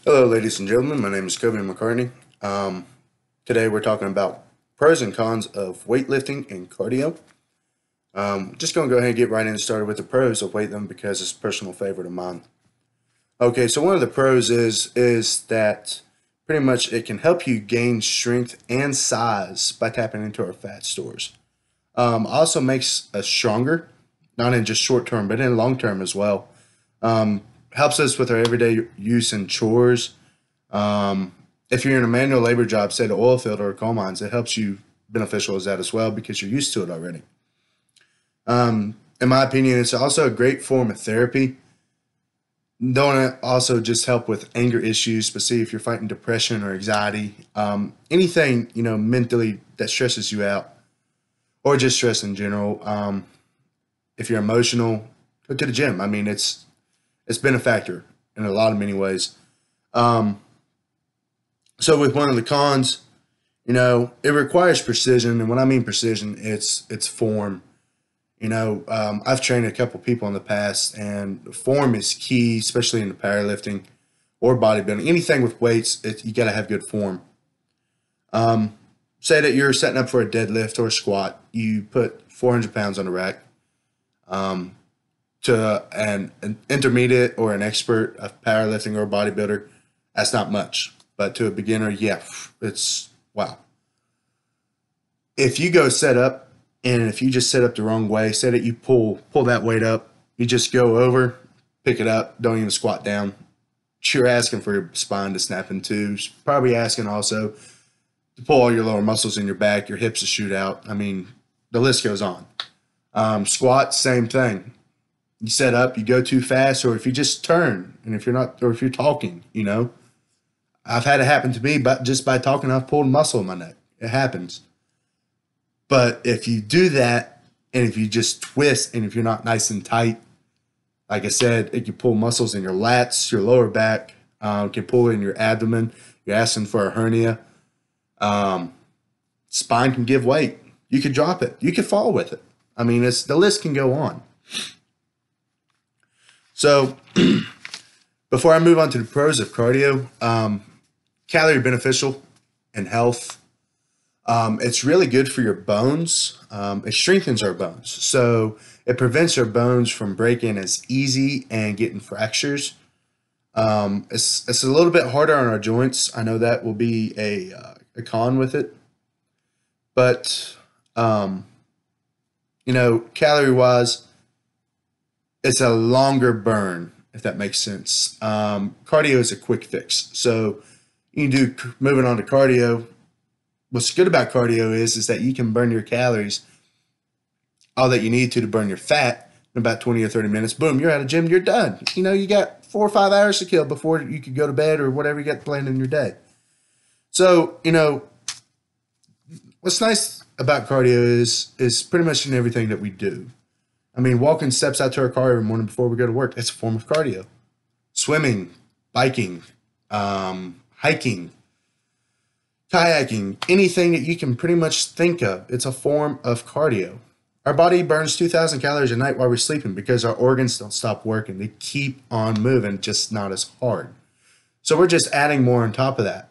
Hello, ladies and gentlemen. My name is Kobe McCartney. Today we're talking about pros and cons of weightlifting and cardio. Just going to go ahead and get right in and started with the pros of weightlifting because it's a personal favorite of mine. Okay, so one of the pros is that pretty much it can help you gain strength and size by tapping into our fat stores. Also makes us stronger, not in just short term, but in long term as well. Helps us with our everyday use and chores. If you're in a manual labor job, say the oil field or coal mines, it helps you beneficial as that as well because you're used to it already. In my opinion, it's also a great form of therapy. Don't it also just help with anger issues, especially if you're fighting depression or anxiety, anything mentally that stresses you out, or just stress in general. If you're emotional, go to the gym. I mean, it's been a factor in a lot of many ways. Um, so with one of the cons, it requires precision, and when I mean precision, it's form. I've trained a couple people in the past, and form is key, especially in the powerlifting or bodybuilding. Anything with weights, you got to have good form. Say that you're setting up for a deadlift or a squat, you put 400 pounds on the rack. To an intermediate or an expert of powerlifting or bodybuilder, that's not much. But to a beginner, yeah, it's wow. If you go set up, and if you just set up the wrong way, say that you pull that weight up, you just go over, pick it up, don't even squat down. You're asking for your spine to snap in two. Probably asking also to pull all your lower muscles in your back, your hips to shoot out. I mean, the list goes on. Squat, same thing. You set up, you go too fast, or if you just turn, and if you're not, or if you're talking, I've had it happen to me, but just by talking, I've pulled muscle in my neck. It happens. But if you do that, and if you just twist, and if you're not nice and tight, like I said, it can pull muscles in your lats, your lower back, can pull in your abdomen. You're asking for a hernia. Um, Spine can give weight. You could drop it. You could fall with it. I mean, the list can go on. So before I move on to the pros of cardio, calorie beneficial and health. It's really good for your bones. It strengthens our bones. So it prevents our bones from breaking as easy and getting fractures. It's a little bit harder on our joints. I know that will be a con with it. But, calorie wise, it's a longer burn, if that makes sense. Cardio is a quick fix. So you can do moving on to cardio. What's good about cardio is that you can burn your calories, all that you need to burn your fat in about 20 or 30 minutes. Boom, you're out of gym, you're done. You got 4 or 5 hours to kill before you could go to bed or whatever you got planned in your day. So, what's nice about cardio is pretty much in everything that we do. I mean, walking steps out to our car every morning before we go to work, that's a form of cardio. Swimming, biking, hiking, kayaking, anything that you can pretty much think of, it's a form of cardio. Our body burns 2,000 calories a night while we're sleeping because our organs don't stop working. They keep on moving, just not as hard. So we're just adding more on top of that.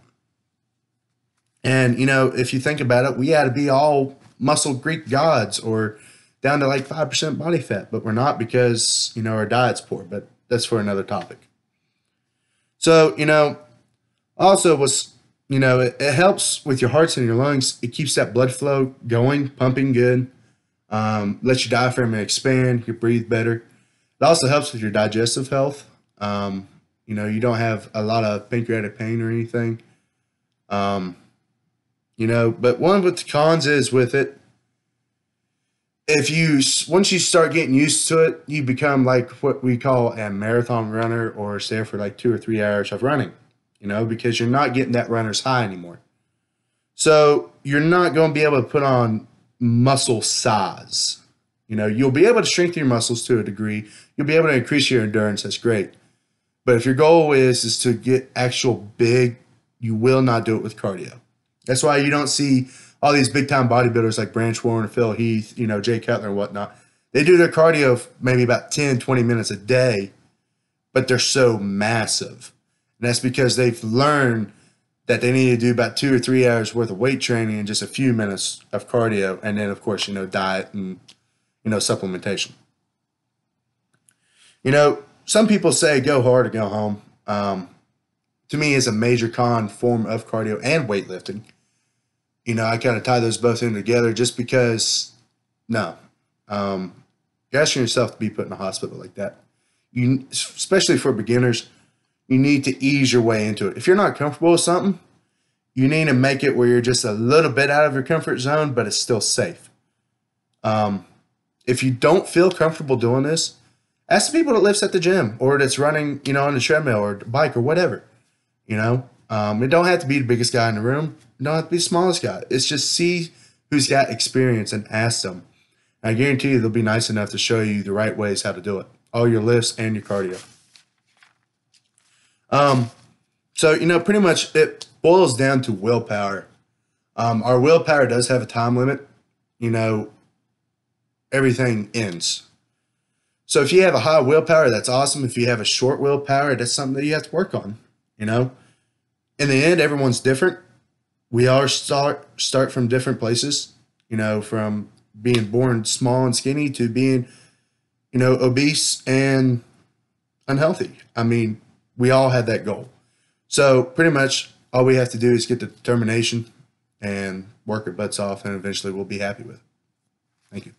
And, if you think about it, we ought to be all muscle Greek gods or down to like 5% body fat, but we're not because, our diet's poor, but that's for another topic. So, also it helps with your hearts and your lungs. It keeps that blood flow going, pumping good, lets your diaphragm expand, you breathe better. It also helps with your digestive health. You don't have a lot of pancreatic pain or anything. But one of the cons is with it, once you start getting used to it, you become like what we call a marathon runner or stay there for like 2 or 3 hours of running, because you're not getting that runner's high anymore. So you're not going to be able to put on muscle size. You'll be able to strengthen your muscles to a degree. You'll be able to increase your endurance. That's great. But if your goal is to get actual big, you will not do it with cardio. That's why you don't see all these big time bodybuilders like Branch Warren, Phil Heath, Jay Cutler and whatnot. They do their cardio maybe about 10, 20 minutes a day, but they're so massive. And that's because they've learned that they need to do about 2 or 3 hours worth of weight training and just a few minutes of cardio. And then, of course, diet and, supplementation. Some people say go hard or go home. To me, it's a major con form of cardio and weightlifting. I kind of tie those both in together just because, no, you're asking yourself to be put in a hospital like that. Especially for beginners, you need to ease your way into it. If you're not comfortable with something, you need to make it where you're just a little bit out of your comfort zone, but it's still safe. If you don't feel comfortable doing this, ask the people that lifts at the gym or that's running, on the treadmill or bike or whatever. It don't have to be the biggest guy in the room. It don't have to be the smallest guy. It's just see who's got experience and ask them. I guarantee you they'll be nice enough to show you the right ways how to do it. All your lifts and your cardio. So, pretty much it boils down to willpower. Our willpower does have a time limit. Everything ends. So if you have a high willpower, that's awesome. If you have a short willpower, that's something that you have to work on. In the end, everyone's different. We all start from different places, from being born small and skinny to being, obese and unhealthy. I mean, we all have that goal. So pretty much all we have to do is get the determination and work our butts off, and eventually we'll be happy with it. Thank you.